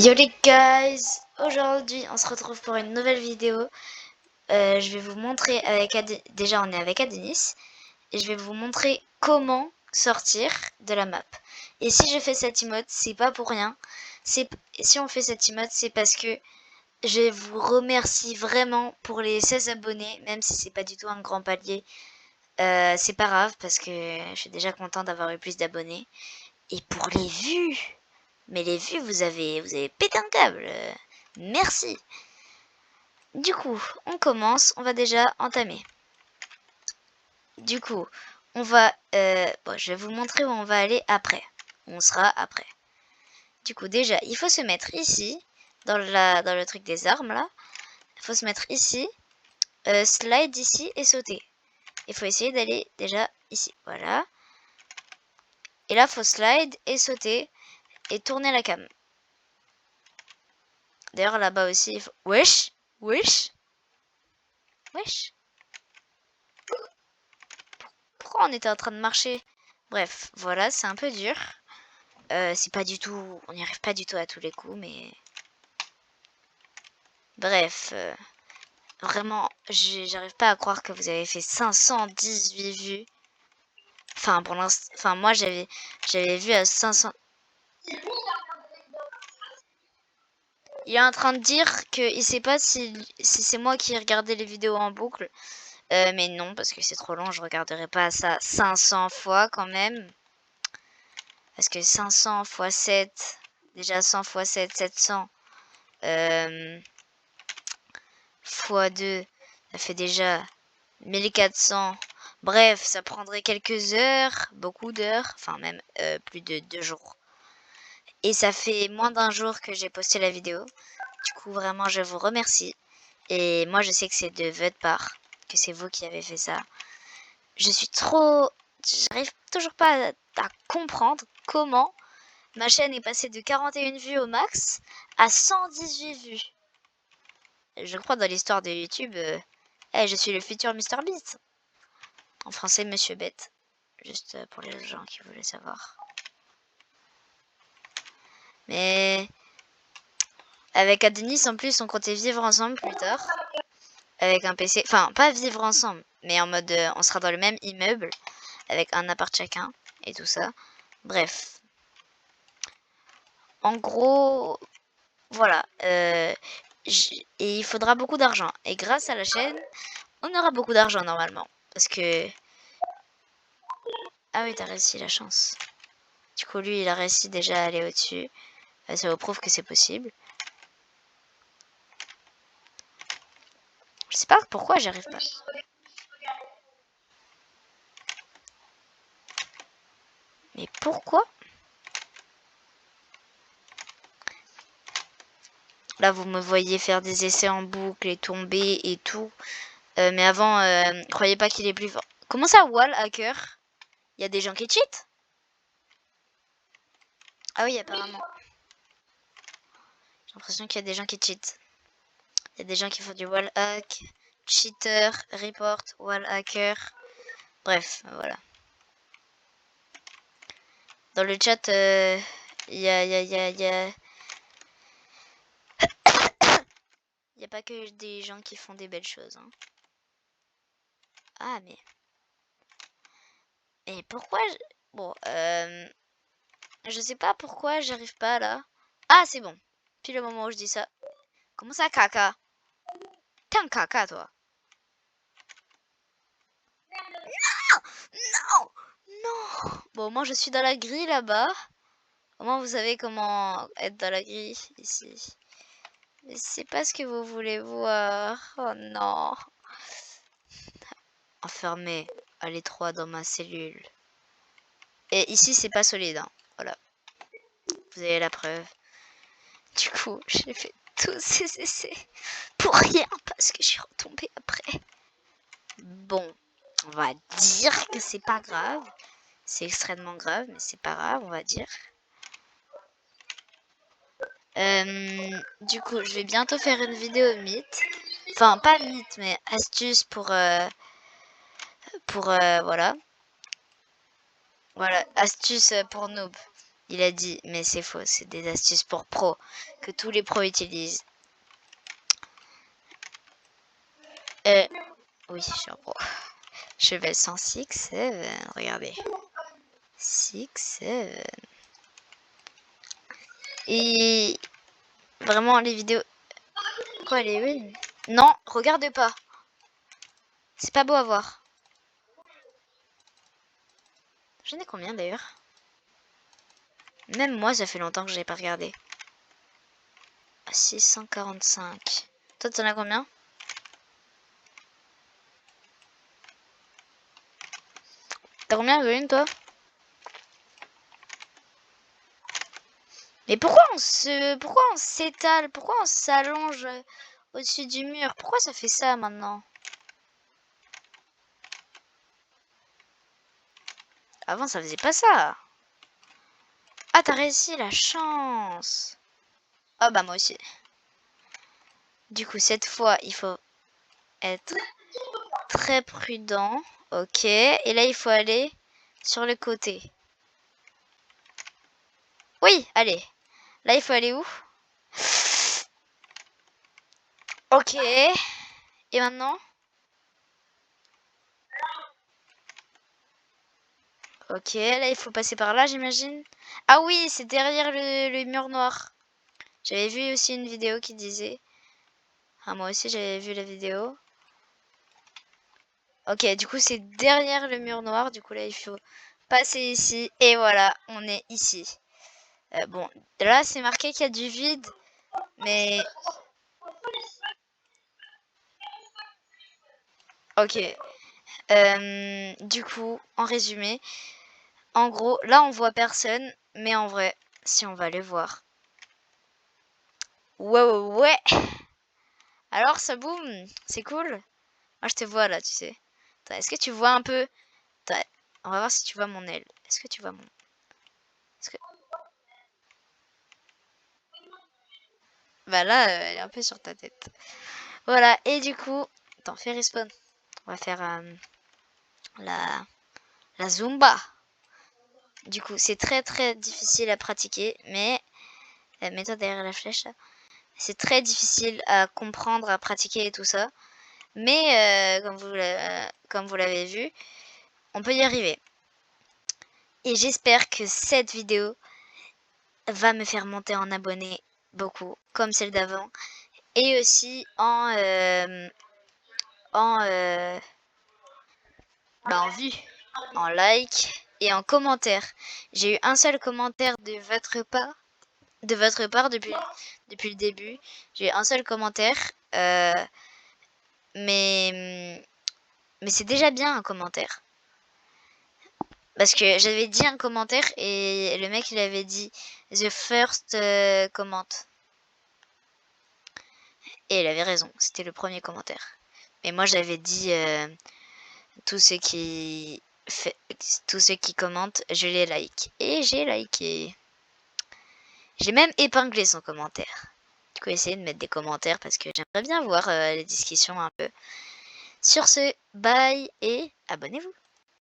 Yo les guys, aujourd'hui on se retrouve pour une nouvelle vidéo. Je vais vous montrer avec déjà on est avec Adenis et je vais vous montrer comment sortir de la map. Et si je fais cette emote, c'est pas pour rien. Si on fait cette emote, c'est parce que je vous remercie vraiment pour les 16 abonnés, même si c'est pas du tout un grand palier. C'est pas grave parce que je suis déjà content d'avoir eu plus d'abonnés. Et pour les vues, mais les vues, vous avez pété un câble. Merci. Du coup, on commence. On va déjà entamer. Du coup, on va... bon, je vais vous montrer où on va aller après. On sera après. Du coup, déjà, il faut se mettre ici, dans le truc des armes, là. Il faut se mettre ici, slide ici et sauter. Il faut essayer d'aller déjà ici. Voilà. Et là, il faut slide et sauter et tourner la cam. D'ailleurs, là-bas aussi, il faut... Wesh! Wesh! Wesh! Pourquoi on était en train de marcher? Bref, voilà, c'est un peu dur. C'est pas du tout... On n'y arrive pas du tout à tous les coups, mais... Bref, vraiment, j'arrive pas à croire que vous avez fait 518 vues. Enfin, pour l'instant... Enfin, moi, j'avais vu à 500... Il est en train de dire qu'il sait pas si c'est moi qui ai regardé les vidéos en boucle. Mais non, parce que c'est trop long, je regarderai pas ça 500 fois quand même. Parce que 500 x 7, déjà 100 x 7, 700. Fois 2, ça fait déjà 1400. Bref, ça prendrait quelques heures, beaucoup d'heures, enfin même plus de 2 jours. Et ça fait moins d'un jour que j'ai posté la vidéo. Du coup, vraiment, je vous remercie. Et moi, je sais que c'est de votre part, que c'est vous qui avez fait ça. Je suis trop... J'arrive toujours pas à comprendre comment ma chaîne est passée de 41 vues au max à 118 vues. Je crois dans l'histoire de YouTube, je suis le futur MrBeast. En français, Monsieur Bête. Juste pour les gens qui voulaient savoir. Mais avec Adenis, en plus, on comptait vivre ensemble plus tard. Avec un PC. Enfin, pas vivre ensemble, mais en mode on sera dans le même immeuble. Avec un appart chacun et tout ça. Bref. En gros, voilà. Et il faudra beaucoup d'argent. Et grâce à la chaîne, on aura beaucoup d'argent normalement. Parce que... Ah oui, t'as réussi, la chance. Du coup, lui, il a réussi déjà à aller au-dessus. Ça vous prouve que c'est possible. Je sais pas pourquoi j'arrive pas. Mais pourquoi? Là, vous me voyez faire des essais en boucle et tomber et tout. Mais avant, croyez pas qu'il est plus fort. Comment ça, wall hacker? Il y a des gens qui cheat? Ah oui, apparemment. J'ai l'impression qu'il y a des gens qui cheat. Il y a des gens qui font du wall hack, cheater, report, wall hacker. Bref, voilà. Dans le chat, il y a... Il n'y a pas que des gens qui font des belles choses. Hein. Ah, mais... Et pourquoi... Bon, je sais pas pourquoi j'arrive pas là. Ah, c'est bon. Puis le moment où je dis ça. Comment ça, caca? T'es un caca, toi. Non! Non! Bon, moi, je suis dans la grille là-bas. Au moins, vous savez comment être dans la grille ici. Mais c'est pas ce que vous voulez voir. Oh non. Enfermé à l'étroit dans ma cellule. Et ici, c'est pas solide. Hein. Voilà. Vous avez la preuve. Du coup, j'ai fait tous ces essais pour rien parce que je suis retombée après. Bon, on va dire que c'est pas grave. C'est extrêmement grave, mais c'est pas grave, on va dire. Du coup, je vais bientôt faire une vidéo mythe. Enfin, pas mythe, mais astuce pour voilà. Voilà, astuce pour noob. Il a dit, mais c'est faux, c'est des astuces pour pros que tous les pros utilisent. Oui, je suis un pro. Cheval 106, 7, regardez. 6, 7. Et vraiment, les vidéos... Quoi, les wins? Non, regarde pas. C'est pas beau à voir. J'en ai combien d'ailleurs? Même moi, ça fait longtemps que j'ai pas regardé. 645. Toi, t'en as combien? T'as combien de wins, toi? Mais pourquoi on s'étale? Pourquoi on s'allonge au-dessus du mur? Pourquoi ça fait ça maintenant? Avant, ça faisait pas ça. Ah, t'as réussi, la chance. Ah bah moi aussi. Du coup, cette fois, il faut être très prudent. Ok. Et là, il faut aller sur le côté. Oui, allez. Là, il faut aller où? Ok. Et maintenant? Ok, là, il faut passer par là, j'imagine. Ah oui, c'est derrière le mur noir. J'avais vu aussi une vidéo qui disait... Ah, moi aussi, j'avais vu la vidéo. Ok, du coup, c'est derrière le mur noir. Du coup, là, il faut passer ici. Et voilà, on est ici. Bon, là, c'est marqué qu'il y a du vide. Mais... Ok. Du coup, en résumé, en gros, là, on voit personne. Mais en vrai, si on va aller voir... Ouais, ouais, ouais. Alors, ça boum, c'est cool. Moi, je te vois là, tu sais. Est-ce que tu vois un peu... On va voir si tu vois mon aile. Est-ce que tu vois mon... Que... Bah là, elle est un peu sur ta tête. Voilà, et du coup... Attends, fais respawn. On va faire la Zumba. Du coup, c'est très très difficile à pratiquer, mais... mets-toi derrière la flèche là. C'est très difficile à comprendre, à pratiquer et tout ça. Mais comme vous l'avez vu, on peut y arriver. Et j'espère que cette vidéo va me faire monter en abonnés beaucoup, comme celle d'avant. Et aussi en vue, en like et en commentaire. J'ai eu un seul commentaire de votre part depuis le début. J'ai eu un seul commentaire, mais c'est déjà bien un commentaire. Parce que j'avais dit un commentaire et le mec il avait dit the first comment. Et il avait raison, c'était le premier commentaire. Mais moi j'avais dit tous ceux qui commentent, je les like. Et j'ai liké. J'ai même épinglé son commentaire. Du coup, essayez de mettre des commentaires parce que j'aimerais bien voir les discussions un peu. Sur ce, bye et abonnez-vous.